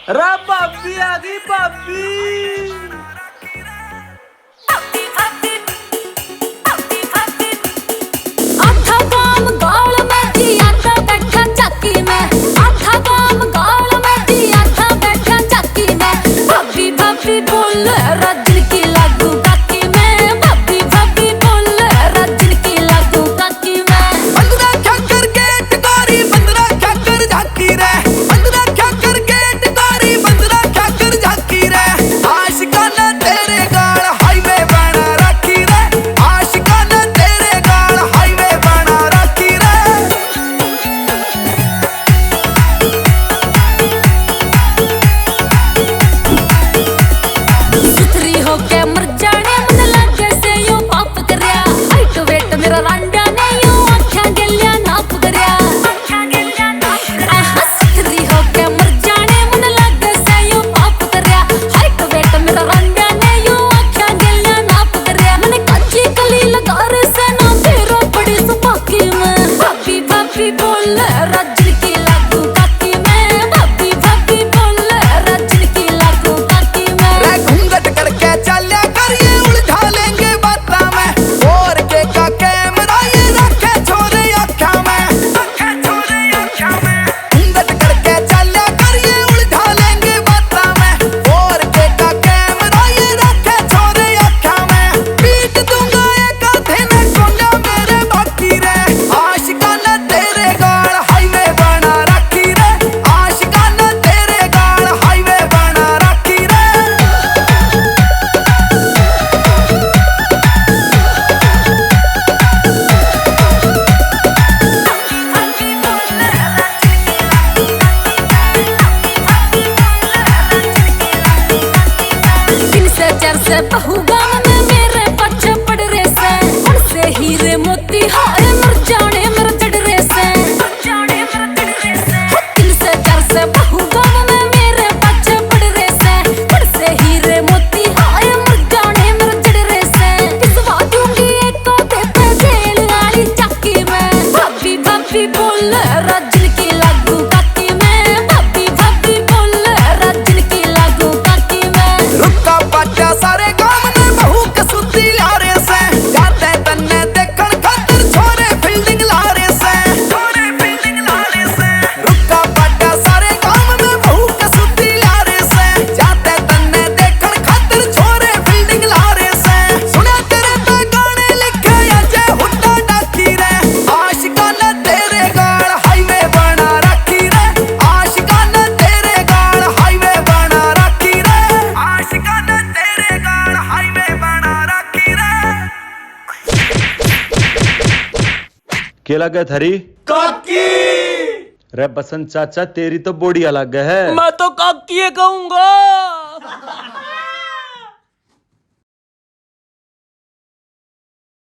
रा भाभी आ गई भाभी। आधा काम गाल में दी आधा बैठा चक्की में, आधा काम गाल में दी आधा बैठा चक्की में। भाभी भाभी बोल रजन की लागू काकी में, भाभी भाभी बोल रजन की लागू काकी में। बंदरा क्या कर गेट गोरी, बंदरा क्या कर झाकी रे, बंदरा क्या कर गेट गोरी, बंदरा क्या कर झाकी रे। आशिकाना तेरे गाल हाईवे बना रखी रे, आशिकाना तेरे गाल हाईवे बना रखी रे। सुथरी होके मर जाने मन लागे से यूं पाप करया। हाइट वेट मेरा रांडा ने यूं आँखां गलियां नाप करया। सुथरी होके मर जाने मन लागे से यूं पाप करया। हाइट वेट मेरा रांडा ने यूं आँखां गलियां नाप करया। मैंने कच्ची कली लगा रे से ना तेरा बड़ी सुपाकी में। भाभी भाभी बोल रजन की लागू काकी में, भाभी भाभी बोल रजन की लागू काकी में। रे घूंघट करके चल्या कर ये उलझा लेंगे बाता में, और के का कैमरा ये रखे छोरे आँखा में, रखे छोरे आँखा में। घूंघट करके चल्या कर ये उलझा लेंगे बाता में, और के का कैमरा ये रखे छोरे आँखा में। पीट दूंगा एक आधे में कोंगा मेरे बाकी रे, आशिकाना तेरे गाल हाईवे बना रखी रे, आशिकाना तेरे गाल हाईवे बना रखी रे। तीन से चार से बहू गाँव में मेरे पीछे पड़ रहे से, उनसे हीरे मोती हारे मर जाने मेरे चढ़ रहे से। तीन से चार से बहू गाँव में मेरे पीछे पड़ रहे से, उनसे हीरे मोती हारे मर जाने मेरे चढ़ रहे से। पिसवा दूंगी एक आधे पे जेल वाली चक्की में। भाभी भाभी बोल रजन की लागू काकी में, भाभी भाभी बोल रजन की लागू काकी में। रुका पाटा सारे गांव में बहू के सुती लारे से, जाते तन्ने देखण खातिर छोरे फील्डिंग लारे से, छोरे फील्डिंग लारे से। रुका पाटा सारे गांव में बहू के सुती लारे से, जाते तन्ने देखण खातिर छोरे फील्डिंग लारे से। सुना तेरे पे गाने लिखे अजय हुड्डा डाकी रे, आशिकाना तेरे गाल हाईवे बना रखी रे, आशिकाना तेरे गाल हाईवे बना रखी रे, आशिकाना तेरे गाल हाईवे बना रखी रे। क्या लगे थरी काकी। रे बसंत चाचा तेरी तो बॉडी अलग है। मैं तो काकी कहूंगा।